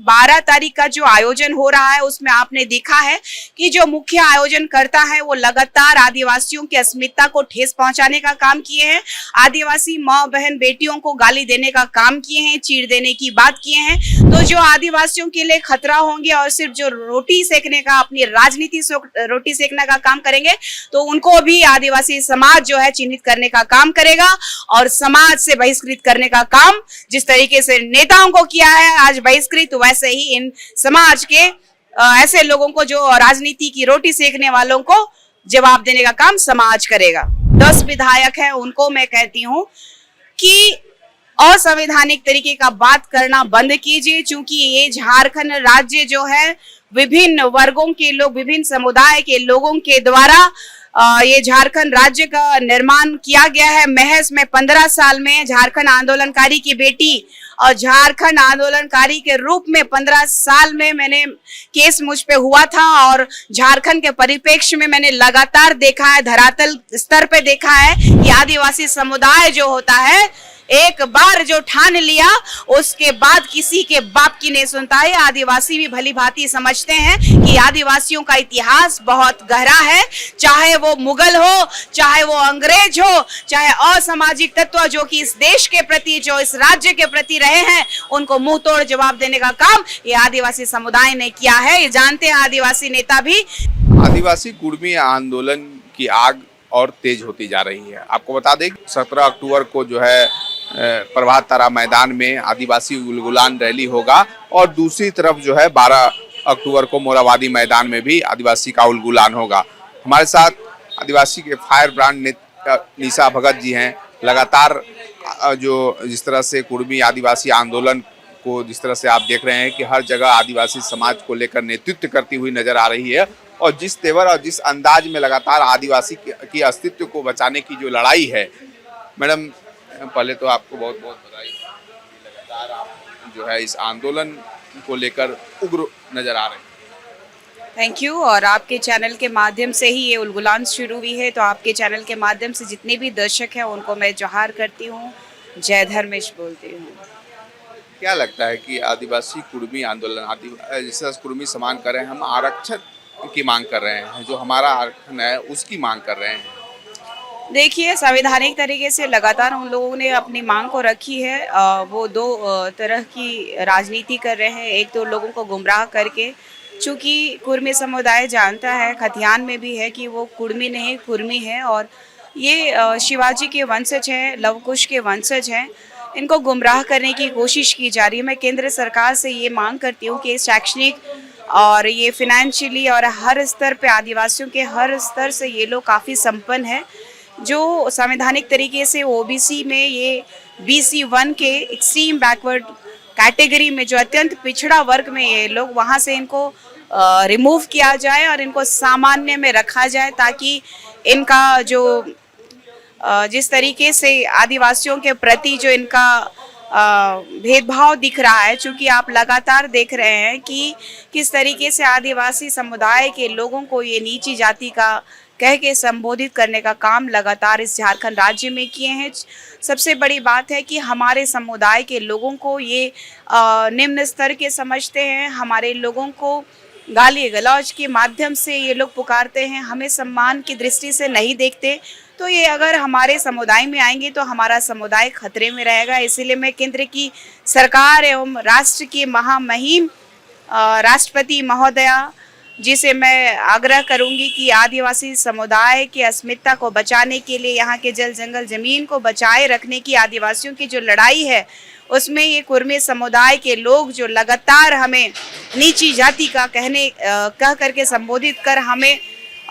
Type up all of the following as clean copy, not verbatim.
12 तारीख का जो आयोजन हो रहा है उसमें आपने देखा है कि जो मुख्य आयोजन करता है वो लगातार आदिवासियों की अस्मिता को ठेस पहुंचाने का काम किए हैं। आदिवासी माँ बहन बेटियों को गाली देने का काम किए हैं, चीर देने की बात किए हैं। तो जो आदिवासियों के लिए खतरा होंगे और सिर्फ जो रोटी सेकने का, अपनी राजनीति रोटी सेकने का काम करेंगे, तो उनको भी आदिवासी समाज जो है चिन्हित करने का काम करेगा और समाज से बहिष्कृत करने का काम जिस तरीके से नेताओं को किया है आज बहिष्कृत, वैसे ही इन समाज के ऐसे लोगों को जो राजनीति की रोटी सेकने वालों को जवाब देने का काम समाज करेगा। 10 विधायक हैं, उनको मैं कहती हूँ कि असंवैधानिक तरीके का बात करना बंद कीजिए, क्योंकि ये झारखंड राज्य जो है विभिन्न वर्गों के लोग, विभिन्न समुदाय के लोगों के द्वारा ये झारखंड राज्य का निर्माण किया गया है। महज में 15 साल में झारखंड आंदोलनकारी की बेटी और झारखंड आंदोलनकारी के रूप में 15 साल में मैंने केस मुझ पे हुआ था और झारखंड के परिप्रेक्ष्य में मैंने लगातार देखा है, धरातल स्तर पे देखा है कि आदिवासी समुदाय जो होता है एक बार जो ठान लिया उसके बाद किसी के बाप की नहीं सुनता है। आदिवासी भी भली भांति समझते हैं कि आदिवासियों का इतिहास बहुत गहरा है, चाहे वो मुगल हो, चाहे वो अंग्रेज हो, चाहे असामाजिक तत्व जो कि इस देश के प्रति, जो इस राज्य के प्रति रहे हैं, उनको मुंह तोड़ जवाब देने का काम ये आदिवासी समुदाय ने किया है। ये जानते हैं आदिवासी नेता भी। आदिवासी कुर्मी आंदोलन की आग और तेज होती जा रही है। आपको बता दें 17 अक्टूबर को जो है प्रभात तारा मैदान में आदिवासी उलगुलान रैली होगा और दूसरी तरफ जो है 12 अक्टूबर को मोराबादी मैदान में भी आदिवासी का उलगुलान होगा। हमारे साथ आदिवासी के फायर ब्रांड निशा भगत जी हैं। लगातार जो जिस तरह से कुर्मी आदिवासी आंदोलन को जिस तरह से आप देख रहे हैं कि हर जगह आदिवासी समाज को लेकर नेतृत्व करती हुई नजर आ रही है और जिस तेवर और जिस अंदाज में लगातार आदिवासी की अस्तित्व को बचाने की जो लड़ाई है, मैडम पहले तो आपको बहुत बहुत बधाई। लगातार आप जो है इस आंदोलन को लेकर उग्र नजर आ रहे हैं। Thank you. और आपके चैनल के माध्यम से ही ये उलगुलान शुरू हुई है, तो आपके चैनल के माध्यम से जितने भी दर्शक हैं उनको मैं जोहार करती हूँ, जय धर्मेश बोलती हूँ। क्या लगता है कि आदिवासी कुर्मी आंदोलन जिस तरह कुर्मी समान कर रहे हैं, हम आरक्षण की मांग कर रहे हैं, जो हमारा आरक्षण है उसकी मांग कर रहे हैं। देखिए, संवैधानिक तरीके से लगातार उन लोगों ने अपनी मांग को रखी है। वो दो तरह की राजनीति कर रहे हैं। एक तो लोगों को गुमराह करके, चूँकि कुर्मी समुदाय जानता है, खतियान में भी है कि वो कुर्मी नहीं कुर्मी है और ये शिवाजी के वंशज हैं, लवकुश के वंशज हैं। इनको गुमराह करने की कोशिश की जा रही है। मैं केंद्र सरकार से ये मांग करती हूँ कि शैक्षणिक और ये फिनेंशियली और हर स्तर पे आदिवासियों के हर स्तर से ये लोग काफ़ी संपन्न है। जो संवैधानिक तरीके से ओबीसी में ये BC1 के एक्सट्रीम बैकवर्ड कैटेगरी में जो अत्यंत पिछड़ा वर्ग में ये लोग, वहाँ से इनको रिमूव किया जाए और इनको सामान्य में रखा जाए, ताकि इनका जो जिस तरीके से आदिवासियों के प्रति जो इनका भेदभाव दिख रहा है, चूँकि आप लगातार देख रहे हैं कि किस तरीके से आदिवासी समुदाय के लोगों को ये नीची जाति का कह के संबोधित करने का काम लगातार इस झारखंड राज्य में किए हैं। सबसे बड़ी बात है कि हमारे समुदाय के लोगों को ये निम्न स्तर के समझते हैं। हमारे लोगों को गाली गलौज के माध्यम से ये लोग पुकारते हैं, हमें सम्मान की दृष्टि से नहीं देखते। तो ये अगर हमारे समुदाय में आएंगे तो हमारा समुदाय खतरे में रहेगा। इसीलिए मैं केंद्र की सरकार एवं राष्ट्र की महामहिम राष्ट्रपति महोदया जिसे मैं आग्रह करूंगी कि आदिवासी समुदाय की अस्मिता को बचाने के लिए, यहाँ के जल जंगल जमीन को बचाए रखने की आदिवासियों की जो लड़ाई है, उसमें ये कुर्मी समुदाय के लोग जो लगातार हमें नीची जाति का कह करके संबोधित कर हमें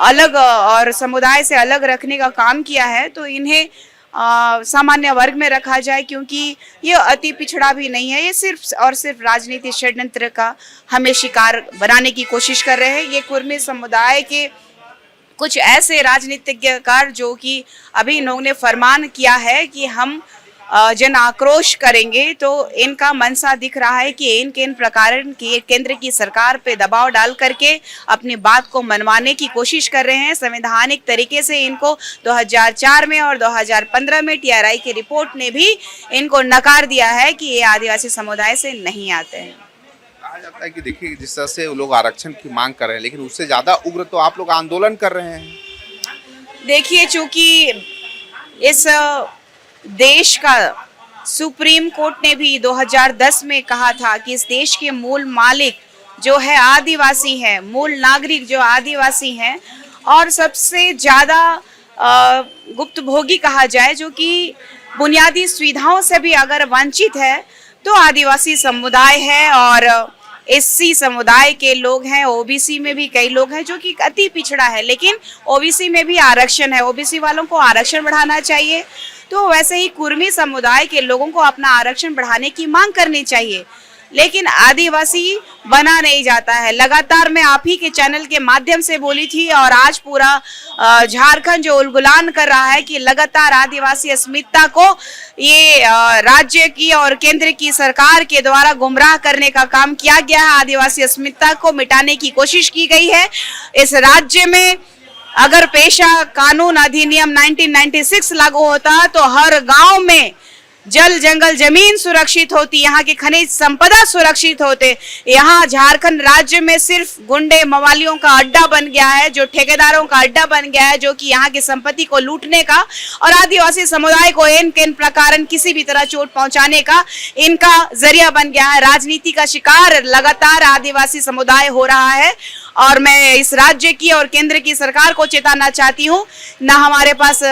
अलग और समुदाय से अलग रखने का काम किया है, तो इन्हें सामान्य वर्ग में रखा जाए, क्योंकि ये अति पिछड़ा भी नहीं है। ये सिर्फ और सिर्फ राजनीतिक षड्यंत्र का हमें शिकार बनाने की कोशिश कर रहे हैं। ये कुर्मी समुदाय के कुछ ऐसे राजनीतिज्ञकार जो कि अभी इन्होंने ने फरमान किया है कि हम जन आक्रोश करेंगे, तो इनका मनसा दिख रहा है कि इन प्रकार की केंद्र की सरकार पे दबाव डाल करके अपनी बात को मनवाने की कोशिश कर रहे हैं। संवैधानिक तरीके से इनको 2004 में और 2015 में TRI की रिपोर्ट ने भी इनको नकार दिया है कि ये आदिवासी समुदाय से नहीं आते हैं। कहा कहा जाता है कि देखिए जिस तरह से वो लोग आरक्षण की मांग कर रहे हैं, लेकिन उससे ज्यादा उग्र तो आप लोग आंदोलन कर रहे हैं। देखिए, चूंकि इस देश का सुप्रीम कोर्ट ने भी 2010 में कहा था कि इस देश के मूल मालिक जो है आदिवासी हैं, मूल नागरिक जो आदिवासी हैं, और सबसे ज़्यादा गुप्तभोगी कहा जाए, जो कि बुनियादी सुविधाओं से भी अगर वंचित है, तो आदिवासी समुदाय है। और एससी समुदाय के लोग हैं, ओबीसी में भी कई लोग हैं जो कि अति पिछड़ा है, लेकिन ओबीसी में भी आरक्षण है, ओबीसी वालों को आरक्षण बढ़ाना चाहिए। तो वैसे ही कुर्मी समुदाय के लोगों को अपना आरक्षण बढ़ाने की मांग करनी चाहिए, लेकिन आदिवासी बना नहीं जाता है। लगातार मैं आप ही के चैनल के माध्यम से बोली थी, और आज पूरा झारखंड जो उलगुलान कर रहा है कि लगातार आदिवासी अस्मिता को ये राज्य की और केंद्र की सरकार के द्वारा गुमराह करने का काम किया गया है। आदिवासी अस्मिता को मिटाने की कोशिश की गई है। इस राज्य में अगर पेशा कानून अधिनियम 1996 लागू होता तो हर गांव में जल जंगल जमीन सुरक्षित होती, यहाँ की खनिज संपदा सुरक्षित होते। यहाँ झारखंड राज्य में सिर्फ गुंडे मवालियों का अड्डा बन गया है, जो ठेकेदारों का अड्डा बन गया है, जो कि यहाँ की संपत्ति को लूटने का और आदिवासी समुदाय को इन किन प्रकार किसी भी तरह चोट पहुंचाने का इनका जरिया बन गया है। राजनीति का शिकार लगातार आदिवासी समुदाय हो रहा है, और मैं इस राज्य की और केंद्र की सरकार को चेताना चाहती हूँ, ना हमारे पास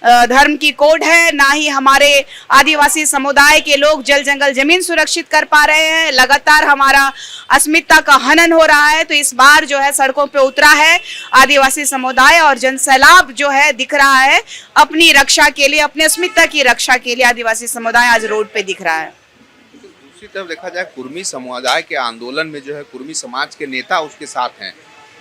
धर्म की कोड है, ना ही हमारे आदिवासी समुदाय के लोग जल जंगल जमीन सुरक्षित कर पा रहे हैं। लगातार हमारा अस्मिता का हनन हो रहा है। तो इस बार जो है सड़कों पे उतरा है आदिवासी समुदाय, और जनसैलाब जो है दिख रहा है अपनी रक्षा के लिए, अपने अस्मिता की रक्षा के लिए आदिवासी समुदाय आज रोड पे दिख रहा है। दूसरी तरफ देखा जाए कुर्मी समुदाय के आंदोलन में जो है कुर्मी समाज के नेता उसके साथ हैं,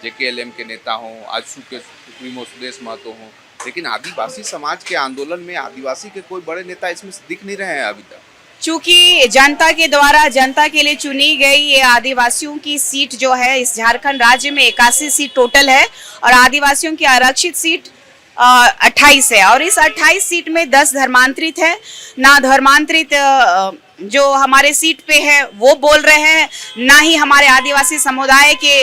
जेकेएलएम के नेता हों, आजसू के सुप्रीमो सुदेश महतो हों, लेकिन आदिवासी समाज के आंदोलन में आदिवासी के कोई बड़े नेता इसमें दिख नहीं रहे हैं अभी तक। चूंकि जनता के द्वारा जनता के लिए चुनी गई ये आदिवासियों की सीट जो है, इस झारखंड राज्य में 81 सीट टोटल है, और आदिवासियों की आरक्षित सीट 28 है, और इस 28 सीट में 10 धर्मांतरित है। ना धर्मांतरित जो हमारे सीट पे है वो बोल रहे हैं, ना ही हमारे आदिवासी समुदाय के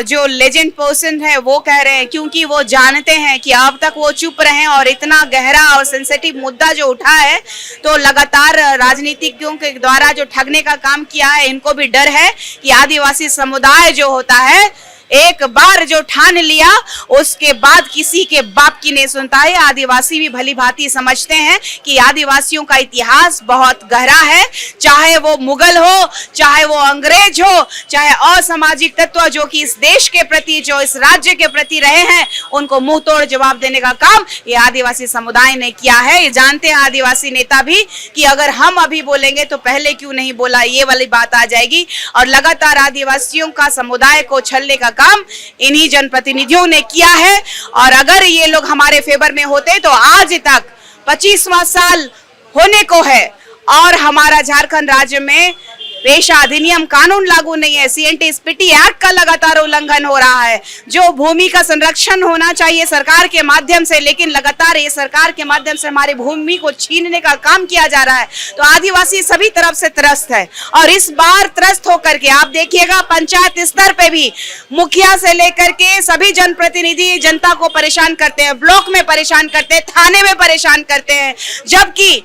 जो लेजेंड पर्सन है वो कह रहे हैं, क्योंकि वो जानते हैं कि अब तक वो चुप रहे और इतना गहरा और सेंसिटिव मुद्दा जो उठा है, तो लगातार राजनीतिज्ञों के द्वारा जो ठगने का काम किया है, इनको भी डर है कि आदिवासी समुदाय जो होता है एक बार जो ठान लिया उसके बाद किसी के बाप की नहीं सुनता है। आदिवासी भी भली भांति समझते हैं कि आदिवासियों का इतिहास बहुत गहरा है, चाहे वो मुगल हो, चाहे वो अंग्रेज हो, चाहे असामाजिक तत्व जो कि इस देश के प्रति, जो इस राज्य के प्रति रहे हैं, उनको मुंह तोड़ जवाब देने का काम ये आदिवासी समुदाय ने किया है। ये जानते हैं आदिवासी नेता भी कि अगर हम अभी बोलेंगे तो पहले क्यों नहीं बोला, ये वाली बात आ जाएगी। और लगातार आदिवासियों का समुदाय को छलने का काम इन्हीं जनप्रतिनिधियों ने किया है, और अगर ये लोग हमारे फेवर में होते तो आज तक 25वां साल होने को है और हमारा झारखंड राज्य में पेशा अधिनियम कानून लागू नहीं है। सीएनटी स्पीटी एक्ट का लगातार उल्लंघन हो रहा है, जो भूमि का संरक्षण होना चाहिए सरकार के माध्यम से, लेकिन लगातार ये सरकार के माध्यम से हमारी भूमि को छीनने का काम किया जा रहा है। तो आदिवासी सभी तरफ से त्रस्त है, और इस बार त्रस्त होकर के आप देखिएगा पंचायत स्तर पे भी मुखिया से लेकर के सभी जनप्रतिनिधि जनता को परेशान करते हैं, ब्लॉक में परेशान करते हैं, थाने में परेशान करते हैं। जबकि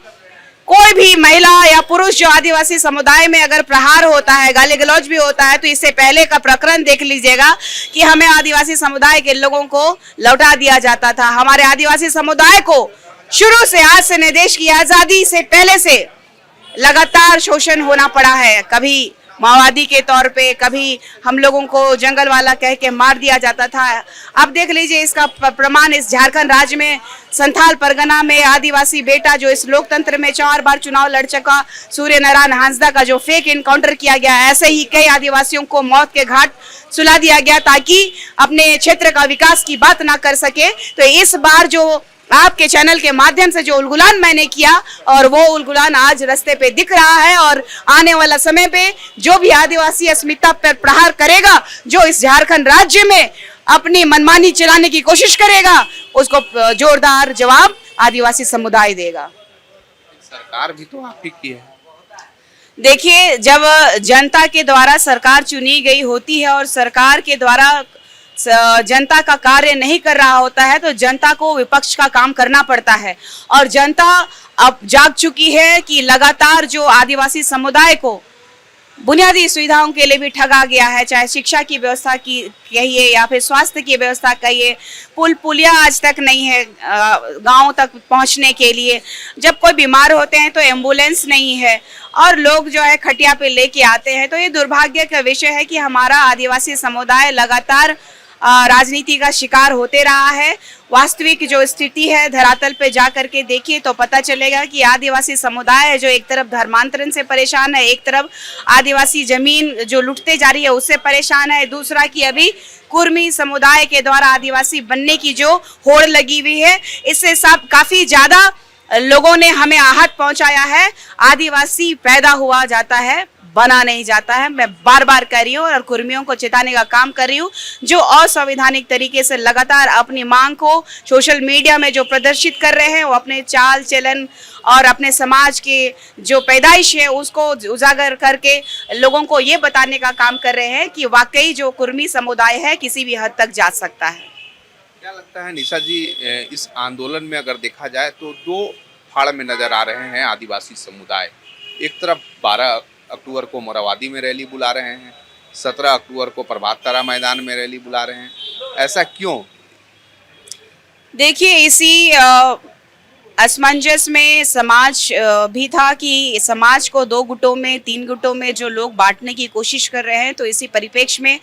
कोई भी महिला या पुरुष जो आदिवासी समुदाय में अगर प्रहार होता है, गाली गलौज भी होता है, तो इससे पहले का प्रकरण देख लीजिएगा कि हमें आदिवासी समुदाय के लोगों को लौटा दिया जाता था। हमारे आदिवासी समुदाय को शुरू से, आज से देश की आजादी से पहले से लगातार शोषण होना पड़ा है। कभी माओवादी के तौर पे, कभी हम लोगों को जंगल वाला कह के मार दिया जाता था। अब देख लीजिए इसका प्रमाण इस झारखंड राज्य में संथाल परगना में आदिवासी बेटा जो इस लोकतंत्र में 4 बार चुनाव लड़ चुका, सूर्य नारायण हांसदा का जो फेक इनकाउंटर किया गया, ऐसे ही कई आदिवासियों को मौत के घाट सुला दिया गया ताकि अपने क्षेत्र का विकास की बात ना कर सके। तो इस बार जो आपके चैनल के माध्यम से जो उलगुलान मैंने किया, और वो उलगुलान आज रास्ते पे दिख रहा है, और आने वाला समय पे जो भी आदिवासी अस्मिता पर प्रहार करेगा, जो इस झारखंड राज्य में अपनी मनमानी चलाने की कोशिश करेगा, उसको जोरदार जवाब आदिवासी समुदाय देगा। सरकार भी तो आप ही की है। देखिए, जब जनता के द्वारा सरकार चुनी गई होती है और सरकार के द्वारा जनता का कार्य नहीं कर रहा होता है तो जनता को विपक्ष का काम करना पड़ता है। और जनता अब जाग चुकी है कि लगातार जो आदिवासी समुदाय को बुनियादी सुविधाओं के लिए भी ठगा गया है, चाहे शिक्षा की व्यवस्था की कहिए या फिर स्वास्थ्य की व्यवस्था कहिए, पुल पुलिया आज तक नहीं है गांव तक पहुंचने के लिए। जब कोई बीमार होते हैं तो एम्बुलेंस नहीं है और लोग जो है खटिया पे लेके आते हैं। तो ये दुर्भाग्य का विषय है कि हमारा आदिवासी समुदाय लगातार राजनीति का शिकार होते रहा है। वास्तविक जो स्थिति है धरातल पे जा करके देखिए तो पता चलेगा कि आदिवासी समुदाय है जो एक तरफ धर्मांतरण से परेशान है, एक तरफ आदिवासी जमीन जो लुटते जा रही है उससे परेशान है, दूसरा कि अभी कुर्मी समुदाय के द्वारा आदिवासी बनने की जो होड़ लगी हुई है, इससे सब काफी ज्यादा लोगों ने हमें आहत पहुंचाया है। आदिवासी पैदा हुआ जाता है, बना नहीं जाता है। मैं बार बार कह रही हूँ और कुर्मियों को चेताने का काम कर रही हूँ जो असंवैधानिक तरीके से लगातार अपनी मांग को सोशल मीडिया में जो प्रदर्शित कर रहे हैं, वो अपने चाल चलन और अपने समाज के जो पैदाइश है उसको उजागर करके लोगों को ये बताने का काम कर रहे हैं कि वाकई जो कुर्मी समुदाय है किसी भी हद तक जा सकता है। क्या लगता है निशा जी, इस आंदोलन में अगर देखा जाए तो दो फाड़ में नजर आ रहे हैं आदिवासी समुदाय। एक तरफ 12 अक्टूबर को मोराबादी में रैली बुला रहे हैं, 17 अक्टूबर को प्रभात तारा मैदान में रैली बुला रहे हैं, ऐसा क्यों? देखिए, इसी असमंजस में समाज भी था कि समाज को 2 गुटों में 3 गुटों में जो लोग बांटने की कोशिश कर रहे हैं। तो इसी परिप्रेक्ष्य में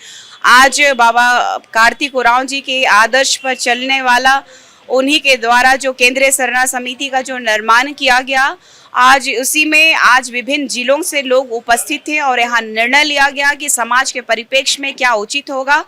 आज बाबा कार्तिक उरांव जी के आदर्श पर चलने वाला उन्हीं के द्वारा जो केंद्रीय सरना समिति का जो निर्माण किया गया, आज उसी में आज विभिन्न जिलों से लोग उपस्थित थे और यहाँ निर्णय लिया गया कि समाज के परिप्रेक्ष्य में क्या उचित होगा।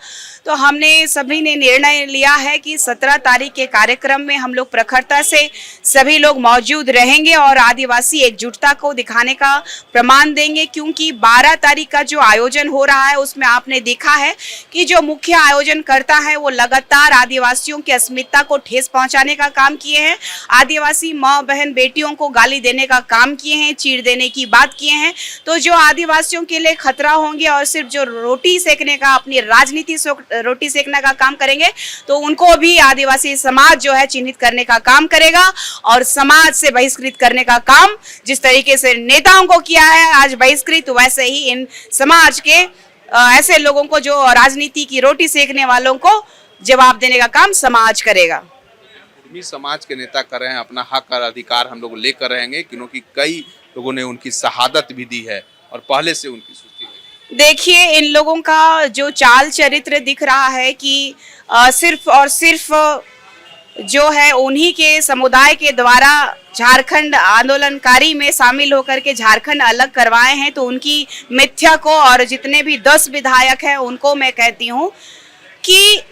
तो हमने सभी ने निर्णय लिया है कि 17 तारीख के कार्यक्रम में हम लोग प्रखरता से सभी लोग मौजूद रहेंगे और आदिवासी एकजुटता को दिखाने का प्रमाण देंगे। क्योंकि 12 तारीख का जो आयोजन हो रहा है उसमें आपने देखा है कि जो मुख्य आयोजन करता है वो लगातार आदिवासियों की अस्मिता को ठेस पहुंचाने का काम किए हैं, आदिवासी माँ बहन बेटियों को गाली देने का काम किए हैं, चीर देने की बात किए हैं। तो जो आदिवासियों के लिए खतरा होंगे और सिर्फ जो रोटी सेकने का अपनी राजनीति रोटी सेकने का काम करेंगे तो उनको भी आदिवासी समाज जो है चिन्हित करने का काम करेगा और समाज से बहिष्कृत करने का काम जिस तरीके से नेताओं को किया है आज बहिष्कृत, वैसे ही इन समाज के ऐसे लोगों को जो राजनीति की रोटी सेकने वालों को जवाब देने का काम समाज करेगा। समाज के नेता कर रहे हैं, अपना हक और अधिकार हम लोग लेकर रहेंगे क्योंकि कई लोगों ने उनकी शहादत भी दी है और पहले से उनकी सूची है। देखिए, इन लोगों का जो चाल चरित्र दिख रहा है कि सिर्फ और सिर्फ जो है उन्हीं के समुदाय के द्वारा झारखंड आंदोलनकारी में शामिल होकर के झारखंड अलग करवाए हैं। तो उनकी मिथ्या को और जितने भी 10 विधायक हैं उनको मैं कहती हूँ कि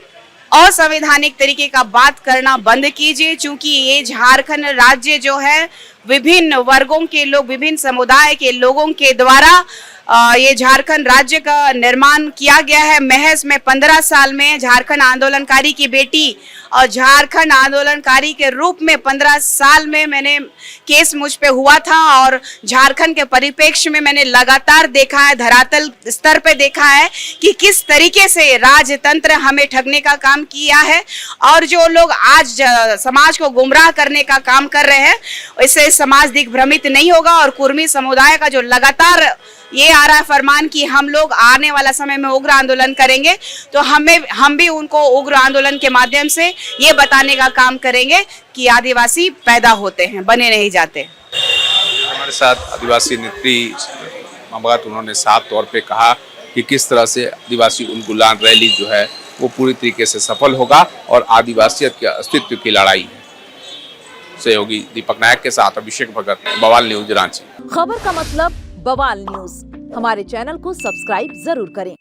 असंवैधानिक तरीके का बात करना बंद कीजिए। क्योंकि ये झारखंड राज्य जो है विभिन्न वर्गों के लोग, विभिन्न समुदाय के लोगों के द्वारा ये झारखंड राज्य का निर्माण किया गया है। महज में 15 साल में झारखंड आंदोलनकारी की बेटी और झारखंड आंदोलनकारी के रूप में 15 साल में मैंने केस मुझ पे हुआ था और झारखंड के परिप्रेक्ष्य में मैंने लगातार देखा है, धरातल स्तर पे देखा है कि किस तरीके से राजतंत्र हमें ठगने का काम किया है। और जो लोग आज समाज को गुमराह करने का काम कर रहे हैं इससे समाज दिग्भ्रमित नहीं होगा। और कुर्मी समुदाय का जो लगातार ये आ रहा है फरमान कि हम लोग आने वाला समय में उग्र आंदोलन करेंगे, तो हम भी उनको उग्र आंदोलन के माध्यम से ये बताने का काम करेंगे कि आदिवासी पैदा होते हैं, बने नहीं जाते। हमारे साथ आदिवासी नेत्री ममगत, उन्होंने साफ तौर पे कहा कि किस तरह से आदिवासी उन्मूलन रैली जो है वो पूरी तरीके से सफल होगा और आदिवासियत के अस्तित्व की लड़ाई है। सहयोगी दीपक नायक के साथ अभिषेक भगत, बवाल न्यूज, रांची। खबर का मतलब बवाल न्यूज। हमारे चैनल को सब्सक्राइब जरूर करें।